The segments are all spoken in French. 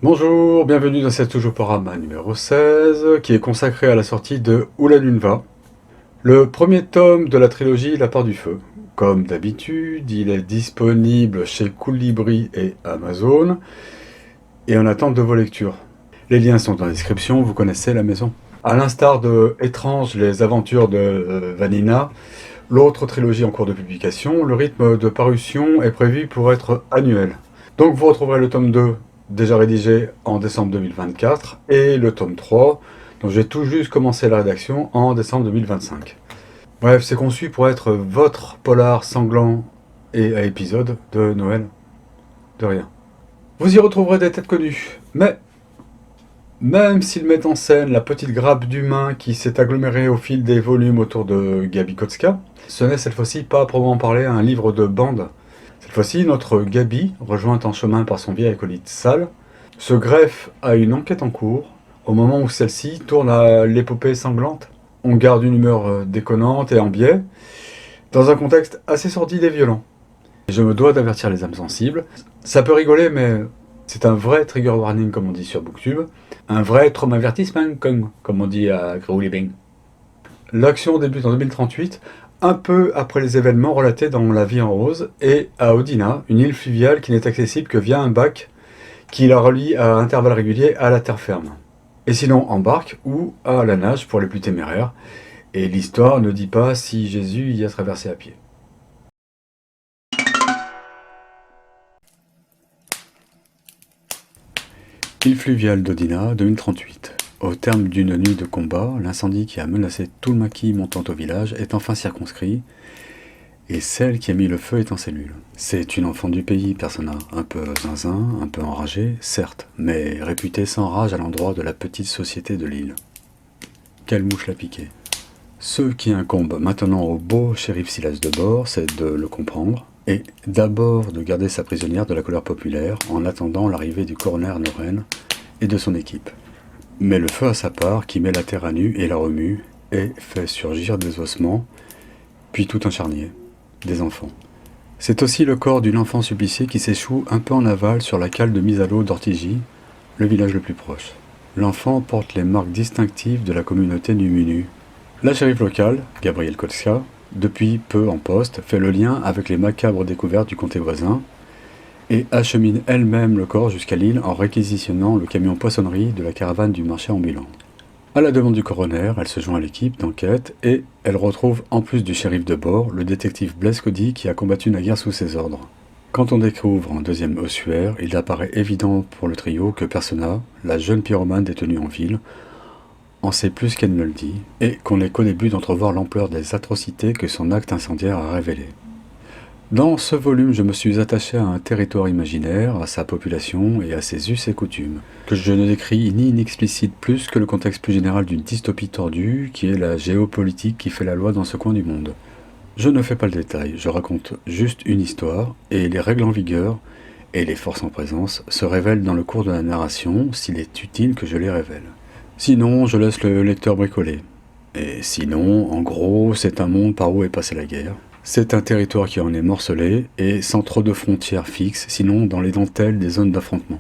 Bonjour, bienvenue dans cet Parama numéro 16, qui est consacré à la sortie de Oula Lunva, le premier tome de la trilogie La Part du Feu. Comme d'habitude, il est disponible chez Colibri et Amazon, et en attente de vos lectures. Les liens sont en description, vous connaissez la maison. À l'instar de Étrange, les aventures de Vanina, l'autre trilogie en cours de publication, le rythme de parution est prévu pour être annuel. Donc vous retrouverez le tome 2, déjà rédigé en décembre 2024, et le tome 3, dont j'ai tout juste commencé la rédaction en décembre 2025. Bref, c'est conçu pour être votre polar sanglant et à épisode de Noël. De rien. Vous y retrouverez des têtes connues, mais même s'il met en scène la petite grappe d'humains qui s'est agglomérée au fil des volumes autour de Gabi Kotska, ce n'est cette fois-ci pas à proprement parler un livre de bande. Cette fois-ci, notre Gabi, rejointe en chemin par son vieil acolyte Sal, se greffe à une enquête en cours, au moment où celle-ci tourne à l'épopée sanglante. On garde une humeur déconnante et en biais, dans un contexte assez sordide et violent. Je me dois d'avertir les âmes sensibles. Ça peut rigoler, mais c'est un vrai trigger warning, comme on dit sur Booktube. Un vrai traumavertissement, comme on dit à Growlibing. L'action débute en 2038, un peu après les événements relatés dans La Vie en Rose, et à Odina, une île fluviale qui n'est accessible que via un bac qui la relie à intervalles réguliers à la terre ferme. Et sinon en barque ou à la nage pour les plus téméraires. Et l'histoire ne dit pas si Jésus y a traversé à pied. Île fluviale d'Odina, 2038. Au terme d'une nuit de combat, l'incendie qui a menacé tout le maquis montant au village est enfin circonscrit, et celle qui a mis le feu est en cellule. C'est une enfant du pays, Persona, un peu zinzin, un peu enragée, certes, mais réputée sans rage à l'endroit de la petite société de l'île. Quelle mouche l'a piqué? Ce qui incombe maintenant au beau shérif Silas de bord, c'est de le comprendre, et d'abord de garder sa prisonnière de la colère populaire en attendant l'arrivée du coroner Noren et de son équipe. Mais le feu à sa part qui met la terre à nu et la remue et fait surgir des ossements, puis tout un charnier, des enfants. C'est aussi le corps d'une enfant suppliciée qui s'échoue un peu en aval sur la cale de mise à l'eau d'Ortigie, le village le plus proche. L'enfant porte les marques distinctives de la communauté Numunu. La shérif locale, Gabrielle Kotska, depuis peu en poste, fait le lien avec les macabres découvertes du comté voisin et achemine elle-même le corps jusqu'à l'île en réquisitionnant le camion poissonnerie de la caravane du marché ambulant. À la demande du coroner, elle se joint à l'équipe d'enquête et elle retrouve, en plus du shérif de bord, le détective Blaise Cody qui a combattu naguère sous ses ordres. Quand on découvre un deuxième ossuaire, il apparaît évident pour le trio que Persona, la jeune pyromane détenue en ville, en sait plus qu'elle ne le dit, et qu'on n'est qu'au début d'entrevoir l'ampleur des atrocités que son acte incendiaire a révélées. Dans ce volume, je me suis attaché à un territoire imaginaire, à sa population et à ses us et coutumes, que je ne décris ni n'explicite plus que le contexte plus général d'une dystopie tordue, qui est la géopolitique qui fait la loi dans ce coin du monde. Je ne fais pas le détail, je raconte juste une histoire, et les règles en vigueur, et les forces en présence, se révèlent dans le cours de la narration, s'il est utile que je les révèle. Sinon, je laisse le lecteur bricoler. Et sinon, en gros, c'est un monde par où est passée la guerre. C'est un territoire qui en est morcelé, et sans trop de frontières fixes, sinon dans les dentelles des zones d'affrontement.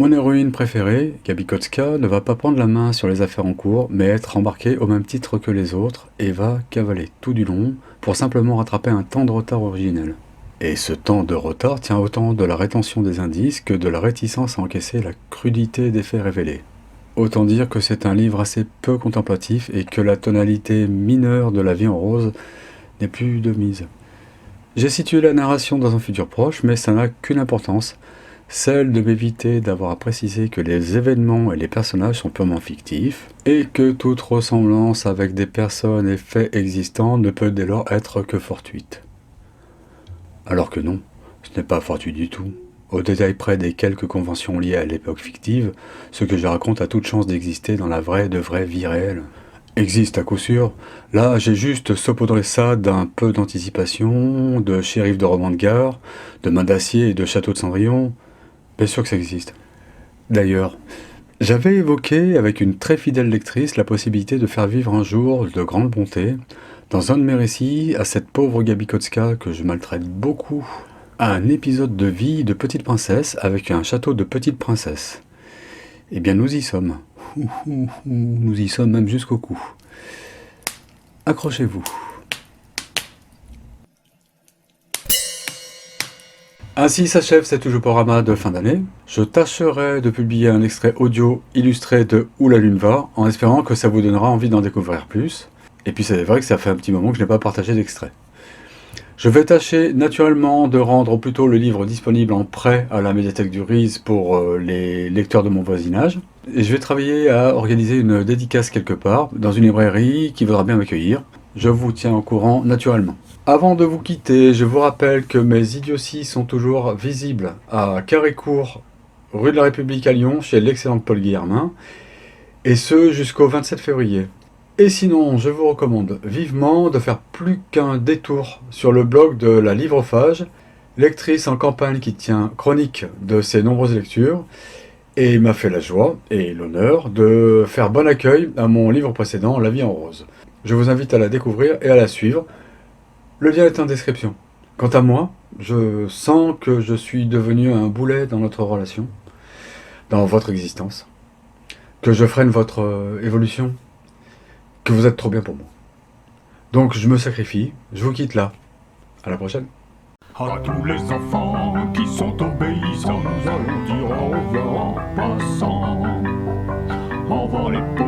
Mon héroïne préférée, Gabi Kotska, ne va pas prendre la main sur les affaires en cours, mais être embarquée au même titre que les autres, et va cavaler tout du long pour simplement rattraper un temps de retard originel. Et ce temps de retard tient autant de la rétention des indices que de la réticence à encaisser la crudité des faits révélés. Autant dire que c'est un livre assez peu contemplatif et que la tonalité mineure de La Vie en Rose n'est plus de mise. J'ai situé la narration dans un futur proche, mais ça n'a qu'une importance, celle de m'éviter d'avoir à préciser que les événements et les personnages sont purement fictifs, et que toute ressemblance avec des personnes et faits existants ne peut dès lors être que fortuite. Alors que non, ce n'est pas fortuit du tout. Au détail près des quelques conventions liées à l'époque fictive, ce que je raconte a toute chance d'exister dans la vraie vie réelle. Existe à coup sûr. Là, j'ai juste saupoudré ça d'un peu d'anticipation, de shérif de roman de gare, de main d'acier et de château de Cendrillon. Bien sûr que ça existe. D'ailleurs, j'avais évoqué avec une très fidèle lectrice la possibilité de faire vivre un jour de grande bonté, dans un de mes récits, à cette pauvre Gabi Kotska que je maltraite beaucoup, Un épisode de vie de petite princesse avec un château de petite princesse. Eh bien, nous y sommes. Nous y sommes même jusqu'au cou. Accrochez-vous. Ainsi s'achève cet Oujoporama de fin d'année. Je tâcherai de publier un extrait audio illustré de Où la lune va, en espérant que ça vous donnera envie d'en découvrir plus. Et puis c'est vrai que ça fait un petit moment que je n'ai pas partagé d'extrait. Je vais tâcher naturellement de rendre au plus tôt le livre disponible en prêt à la médiathèque du RIS pour les lecteurs de mon voisinage. Et je vais travailler à organiser une dédicace quelque part, dans une librairie qui voudra bien m'accueillir. Je vous tiens au courant naturellement. Avant de vous quitter, je vous rappelle que mes idioties sont toujours visibles à Carré-Court, rue de la République à Lyon, chez l'excellent Paul Guillermin, et ce jusqu'au 27 février. Et sinon, je vous recommande vivement de faire plus qu'un détour sur le blog de la Livrophage, lectrice en campagne qui tient chronique de ses nombreuses lectures, et m'a fait la joie et l'honneur de faire bon accueil à mon livre précédent, La vie en rose. Je vous invite à la découvrir et à la suivre. Le lien est en description. Quant à moi, je sens que je suis devenu un boulet dans notre relation, dans votre existence, que je freine votre évolution, que vous êtes trop bien pour moi. Donc je me sacrifie, je vous quitte là. À la prochaine. À tous les enfants qui sont obéissants, nous allons dire au revoir en passant. Au revoir les